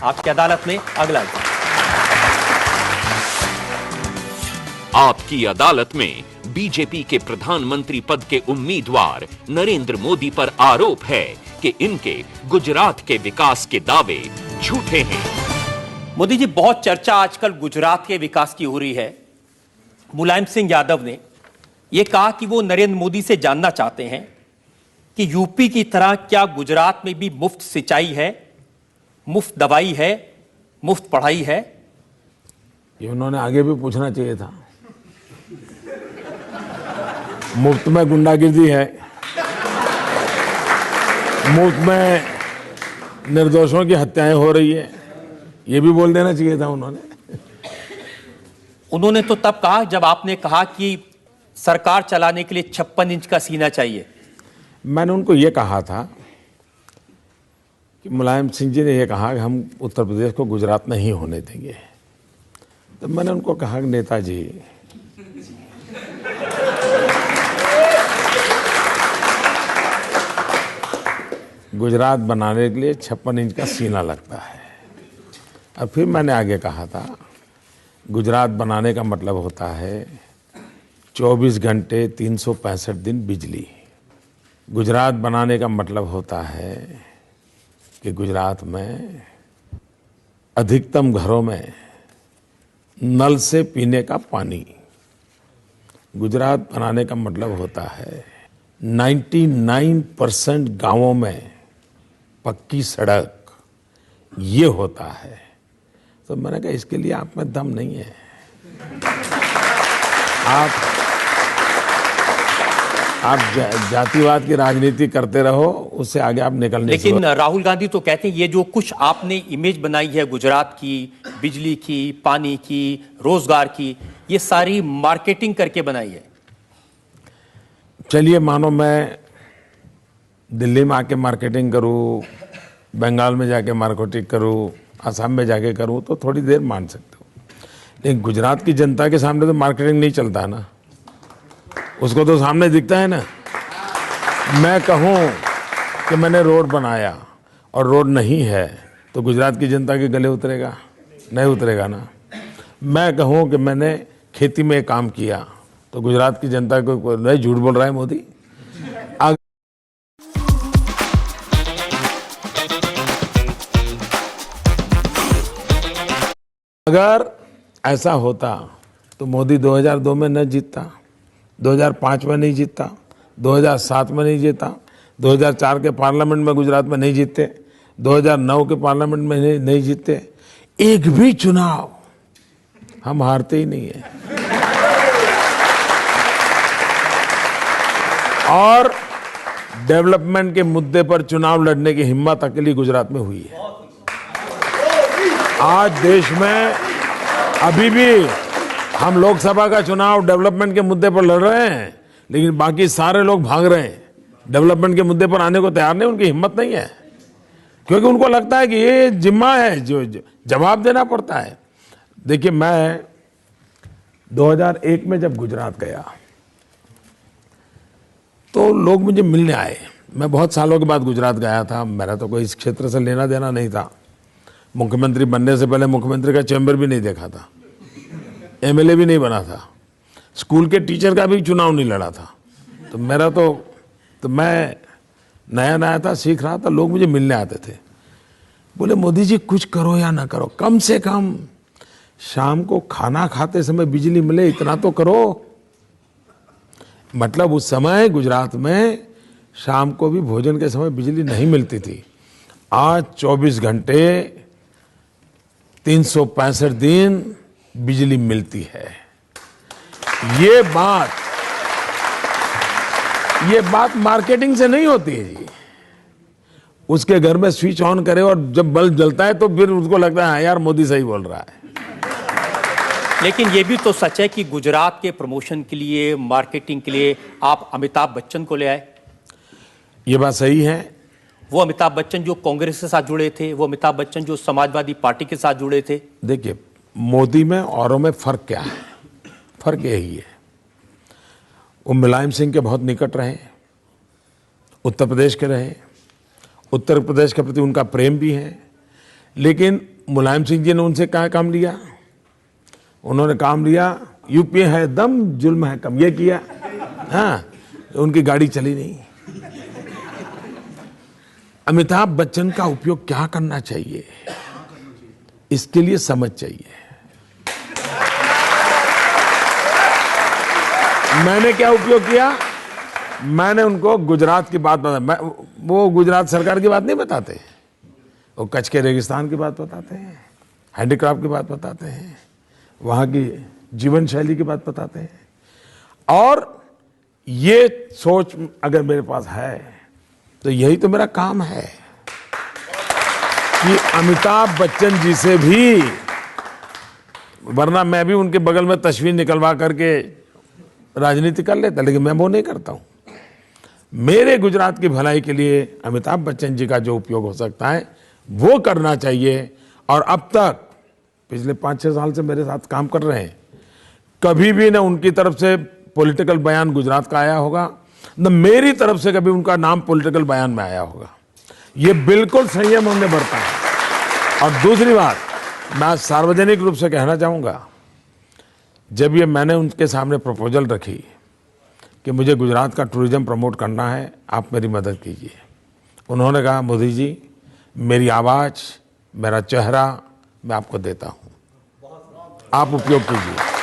आपकी अदालत में अगला अंक। आपकी अदालत में बीजेपी के प्रधानमंत्री पद के उम्मीदवार नरेंद्र मोदी पर आरोप है कि इनके गुजरात के विकास के दावे झूठे हैं। मोदी जी, बहुत चर्चा आजकल गुजरात के विकास की हो रही है। मुलायम सिंह यादव ने यह कहा कि वो नरेंद्र मोदी से जानना चाहते हैं कि यूपी की तरह क्या गुजरात में भी मुफ्त सिंचाई है, मुफ्त दवाई है, मुफ्त पढ़ाई है। ये उन्होंने आगे भी पूछना चाहिए था। मुफ्त में गुंडागिर्दी है, मुफ्त में निर्दोषों की हत्याएं हो रही है, ये भी बोल देना चाहिए था उन्होंने तो तब कहा जब आपने कहा कि सरकार चलाने के लिए 56 इंच का सीना चाहिए। मैंने उनको ये कहा था कि मुलायम सिंह जी ने यह कहा कि हम उत्तर प्रदेश को गुजरात नहीं होने देंगे। तो मैंने उनको कहा कि नेताजी, गुजरात बनाने के लिए 56 इंच का सीना लगता है। और फिर मैंने आगे कहा था, गुजरात बनाने का मतलब होता है 24 घंटे 365 दिन बिजली। गुजरात बनाने का मतलब होता है कि गुजरात में अधिकतम घरों में नल से पीने का पानी। गुजरात बनाने का मतलब होता है 99% गांवों में पक्की सड़क। ये होता है। तो मैंने कहा इसके लिए आप में दम नहीं है। आप जातिवाद की राजनीति करते रहो, उससे आगे आप निकल नहीं। लेकिन राहुल गांधी तो कहते हैं ये जो कुछ आपने इमेज बनाई है गुजरात की, बिजली की, पानी की, रोजगार की, ये सारी मार्केटिंग करके बनाई है। चलिए, मानो मैं दिल्ली में आके मार्केटिंग करूं, बंगाल में जाके मार्केटिंग करूं, असम में जाके करूं, तो थोड़ी देर मान सकते हो। लेकिन गुजरात की जनता के सामने तो मार्केटिंग नहीं चलता ना, उसको तो सामने दिखता है ना। मैं कहूं कि मैंने रोड बनाया और रोड नहीं है तो गुजरात की जनता के गले उतरेगा? नहीं उतरेगा ना। मैं कहूं कि मैंने खेती में काम किया तो गुजरात की जनता को नहीं, झूठ बोल रहा है मोदी। अगर ऐसा होता तो मोदी 2002 में न जीतता, 2005 में नहीं जीतता, 2007 में नहीं जीता, 2004 के पार्लियामेंट में गुजरात में नहीं जीते, 2009 के पार्लियामेंट में नहीं जीते। एक भी चुनाव हम हारते ही नहीं है। और डेवलपमेंट के मुद्दे पर चुनाव लड़ने की हिम्मत अकेली गुजरात में हुई है। आज देश में अभी भी हम लोकसभा का चुनाव डेवलपमेंट के मुद्दे पर लड़ रहे हैं, लेकिन बाकी सारे लोग भाग रहे हैं, डेवलपमेंट के मुद्दे पर आने को तैयार नहीं। उनकी हिम्मत नहीं है, क्योंकि उनको लगता है कि ये जिम्मा है जो जवाब देना पड़ता है। देखिए, मैं 2001 में जब गुजरात गया तो लोग मुझे मिलने आए। मैं बहुत सालों के बाद गुजरात गया था, मेरा तो कोई इस क्षेत्र से लेना देना नहीं था। मुख्यमंत्री बनने से पहले मुख्यमंत्री का चैम्बर भी नहीं देखा था, एमएलए भी नहीं बना था, स्कूल के टीचर का भी चुनाव नहीं लड़ा था। तो मेरा तो मैं नया नया था, सीख रहा था। लोग मुझे मिलने आते थे, बोले मोदी जी कुछ करो या ना करो, कम से कम शाम को खाना खाते समय बिजली मिले, इतना तो करो। मतलब उस समय गुजरात में शाम को भी भोजन के समय बिजली नहीं मिलती थी। आज 24 घंटे 365 दिन बिजली मिलती है। ये बात मार्केटिंग से नहीं होती है जी। उसके घर में स्विच ऑन करे और जब बल्ब जलता है तो फिर उसको लगता है हाँ यार मोदी सही बोल रहा है। लेकिन ये भी तो सच है कि गुजरात के प्रमोशन के लिए, मार्केटिंग के लिए आप अमिताभ बच्चन को ले आए। ये बात सही है। वो अमिताभ बच्चन जो कांग्रेस के साथ जुड़े थे, वो अमिताभ बच्चन जो समाजवादी पार्टी के साथ जुड़े थे। देखिए, मोदी में औरों में फर्क क्या है? फर्क यही है, वो मुलायम सिंह के बहुत निकट रहे, उत्तर प्रदेश के रहे, उत्तर प्रदेश के प्रति उनका प्रेम भी है, लेकिन मुलायम सिंह जी ने उनसे क्या काम लिया? उन्होंने काम लिया, यूपी है दम, जुल्म है कम, ये किया। हाँ, उनकी गाड़ी चली नहीं। अमिताभ बच्चन का उपयोग क्या करना चाहिए, इसके लिए समझ चाहिए। मैंने क्या उपयोग किया? मैंने उनको गुजरात की बात बता, वो गुजरात सरकार की बात नहीं बताते, वो कच्छ के रेगिस्तान की बात बताते हैं, हैंडीक्राफ्ट की बात बताते हैं, वहाँ की जीवन शैली की बात बताते हैं। और ये सोच अगर मेरे पास है तो यही तो मेरा काम है कि अमिताभ बच्चन जी से भी, वरना मैं भी उनके बगल में तस्वीर निकलवा करके राजनीति कर लेता, लेकिन मैं वो नहीं करता हूं। मेरे गुजरात की भलाई के लिए अमिताभ बच्चन जी का जो उपयोग हो सकता है वो करना चाहिए। और अब तक पिछले 5-6 साल से मेरे साथ काम कर रहे हैं, कभी भी ना उनकी तरफ से पॉलिटिकल बयान गुजरात का आया होगा, न मेरी तरफ से कभी उनका नाम पॉलिटिकल बयान में आया होगा। ये बिल्कुल संयम हमने बरता है। और दूसरी बात, मैं सार्वजनिक रूप से कहना चाहूँगा, जब ये मैंने उनके सामने प्रपोजल रखी कि मुझे गुजरात का टूरिज्म प्रमोट करना है, आप मेरी मदद कीजिए, उन्होंने कहा मोदी जी मेरी आवाज़, मेरा चेहरा मैं आपको देता हूँ, आप उपयोग कीजिए।